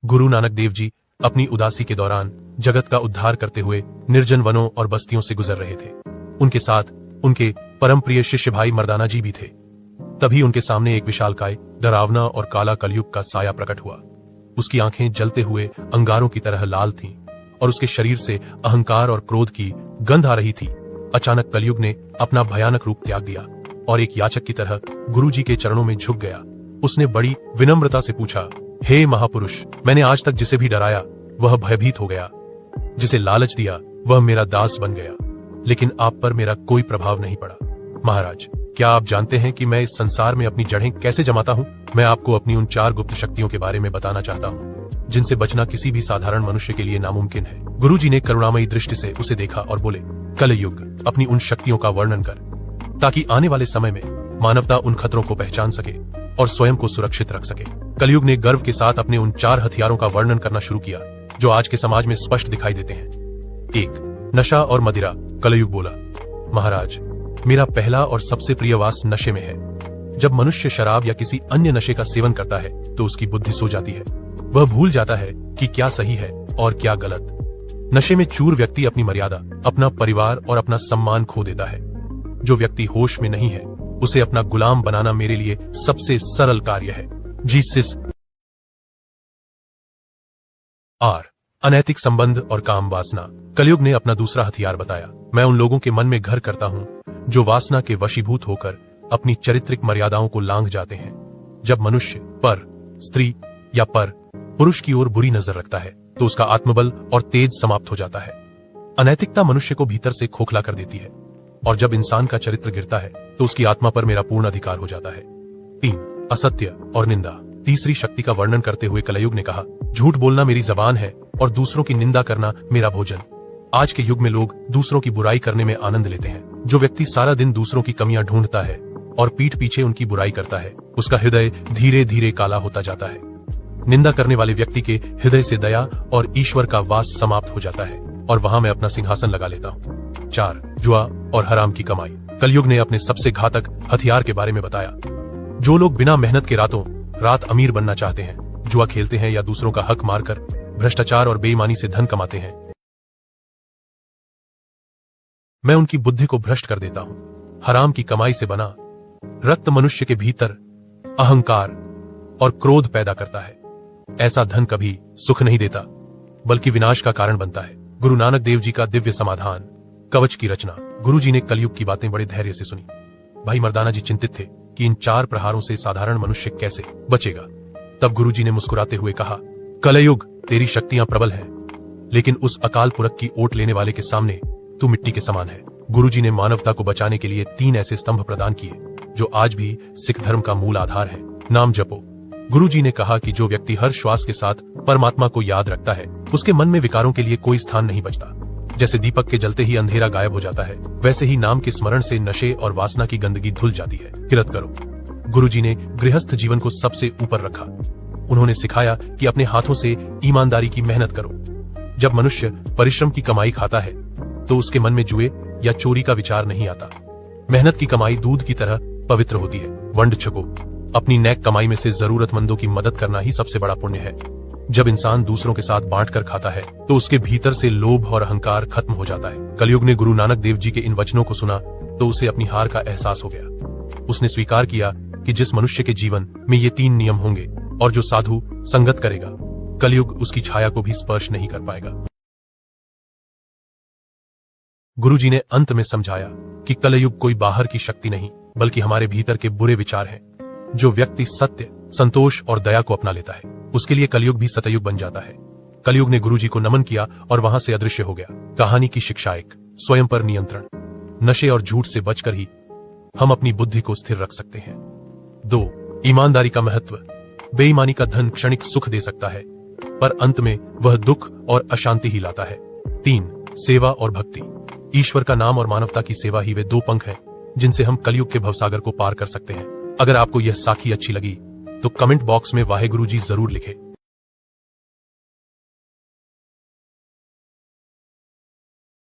गुरु नानक देव जी अपनी उदासी के दौरान जगत का उद्धार करते हुए निर्जन वनों और बस्तियों से गुजर रहे थे। उनके साथ उनके परम प्रिय शिष्य भाई मर्दाना जी भी थे। तभी उनके सामने एक विशालकाय, डरावना और काला कलयुग का साया प्रकट हुआ। उसकी आंखें जलते हुए अंगारों की तरह लाल थीं और उसके शरीर से अहंकार और क्रोध की गंध आ रही थी। अचानक कलयुग ने अपना भयानक रूप त्याग दिया और एक याचक की तरह गुरु जी के चरणों में झुक गया। उसने बड़ी विनम्रता से पूछा, हे महापुरुष, मैंने आज तक जिसे भी डराया वह भयभीत हो गया, जिसे लालच दिया वह मेरा दास बन गया, लेकिन आप पर मेरा कोई प्रभाव नहीं पड़ा। महाराज, क्या आप जानते हैं कि मैं इस संसार में अपनी जड़ें कैसे जमाता हूँ? मैं आपको अपनी उन 4 गुप्त शक्तियों के बारे में बताना चाहता हूँ जिनसे बचना किसी भी साधारण मनुष्य के लिए नामुमकिन है। गुरु जी ने करुणामयी दृष्टि से उसे देखा और बोले, कलयुग, अपनी उन शक्तियों का वर्णन कर ताकि आने वाले समय में मानवता उन खतरों को पहचान सके और स्वयं को सुरक्षित रख सके। कलयुग ने गर्व के साथ अपने उन 4 हथियारों का वर्णन करना शुरू किया जो आज के समाज में स्पष्ट दिखाई देते हैं। 1. नशा और मदिरा। कलयुग बोला, महाराज, मेरा पहला और सबसे प्रिय वास नशे में है। जब मनुष्य शराब या किसी अन्य नशे का सेवन करता है तो उसकी बुद्धि सो जाती है। वह भूल जाता है कि क्या सही है और क्या गलत। नशे में चूर व्यक्ति अपनी मर्यादा, अपना परिवार और अपना सम्मान खो देता है। जो व्यक्ति होश में नहीं है उसे अपना गुलाम बनाना मेरे लिए सबसे सरल कार्य है। जीसस। आर. अनैतिक संबंध और काम वासना। कलयुग ने अपना दूसरा हथियार बताया, मैं उन लोगों के मन में घर करता हूं जो वासना के वशीभूत होकर अपनी चारित्रिक मर्यादाओं को लांघ जाते हैं। जब मनुष्य पर स्त्री या पर पुरुष की ओर बुरी नजर रखता है तो उसका आत्मबल और तेज समाप्त हो जाता है। अनैतिकता मनुष्य को भीतर से खोखला कर देती है और जब इंसान का चरित्र गिरता है तो उसकी आत्मा पर मेरा पूर्ण अधिकार हो जाता है। 3. असत्य और निंदा। तीसरी शक्ति का वर्णन करते हुए कलयुग ने कहा, झूठ बोलना मेरी जबान है और दूसरों की निंदा करना मेरा भोजन। आज के युग में लोग दूसरों की बुराई करने में आनंद लेते हैं। जो व्यक्ति सारा दिन दूसरों की कमियां ढूंढता है और पीठ पीछे उनकी बुराई करता है उसका हृदय धीरे धीरे काला होता जाता है। निंदा करने वाले व्यक्ति के हृदय से दया और ईश्वर का वास समाप्त हो जाता है और वहां मैं अपना सिंहासन लगा लेता हूँ। 4. जुआ और हराम की कमाई। कलयुग ने अपने सबसे घातक हथियार के बारे में बताया। जो लोग बिना मेहनत के रातों रात अमीर बनना चाहते हैं, जुआ खेलते हैं या दूसरों का हक मारकर भ्रष्टाचार और बेईमानी से धन कमाते हैं, मैं उनकी बुद्धि को भ्रष्ट कर देता हूं। हराम की कमाई से बना रक्त मनुष्य के भीतर अहंकार और क्रोध पैदा करता है। ऐसा धन कभी सुख नहीं देता बल्कि विनाश का कारण बनता है। गुरु नानक देव जी का दिव्य समाधान, कवच की रचना। गुरु जी ने कलयुग की बातें बड़े धैर्य से सुनी। भाई मर्दाना जी चिंतित थे कि इन 4 प्रहारों से साधारण मनुष्य कैसे बचेगा। तब गुरु जी ने मुस्कुराते हुए कहा, कलयुग, तेरी शक्तियां प्रबल हैं, लेकिन उस अकाल पुरख की ओट लेने वाले के सामने तू मिट्टी के समान है। गुरु जी ने मानवता को बचाने के लिए 3 ऐसे स्तंभ प्रदान किए जो आज भी सिख धर्म का मूल आधार है। नाम जपो। गुरु जी ने कहा कि जो व्यक्ति हर श्वास के साथ परमात्मा को याद रखता है उसके मन में विकारों के लिए कोई स्थान नहीं बचता। जैसे दीपक के जलते ही अंधेरा गायब हो जाता है, वैसे ही नाम के स्मरण से नशे और वासना की गंदगी धुल जाती है। किरत करो। गुरु जी ने गृहस्थ जीवन को सबसे ऊपर रखा। उन्होंने सिखाया कि अपने हाथों से ईमानदारी की मेहनत करो। जब मनुष्य परिश्रम की कमाई खाता है तो उसके मन में जुए या चोरी का विचार नहीं आता। मेहनत की कमाई दूध की तरह पवित्र होती है। वंड छको। अपनी नेक कमाई में से जरूरतमंदों की मदद करना ही सबसे बड़ा पुण्य है। जब इंसान दूसरों के साथ बांटकर खाता है तो उसके भीतर से लोभ और अहंकार खत्म हो जाता है। कलयुग ने गुरु नानक देव जी के इन वचनों को सुना तो उसे अपनी हार का एहसास हो गया। उसने स्वीकार किया कि जिस मनुष्य के जीवन में ये 3 नियम होंगे और जो साधु संगत करेगा, कलयुग उसकी छाया को भी स्पर्श नहीं कर पाएगा। गुरु जी ने अंत में समझाया कि कलयुग कोई बाहर की शक्ति नहीं बल्कि हमारे भीतर के बुरे विचार हैं। जो व्यक्ति सत्य, संतोष और दया को अपना लेता है उसके लिए कलयुग भी सतयुग बन जाता है। कलयुग ने गुरु जी को नमन किया और वहां से अदृश्य हो गया। कहानी की शिक्षा 1. स्वयं पर नियंत्रण। नशे और झूठ से बचकर ही हम अपनी बुद्धि को स्थिर रख सकते हैं। 2. ईमानदारी का महत्व। बेईमानी का धन क्षणिक सुख दे सकता है पर अंत में वह दुख और अशांति ही लाता है। 3. सेवा और भक्ति। ईश्वर का नाम और मानवता की सेवा ही वे 2 पंख हैं जिनसे हम कलयुग के भवसागर को पार कर सकते हैं। अगर आपको यह साखी अच्छी लगी तो कमेंट बॉक्स में वाहेगुरु जी जरूर लिखें।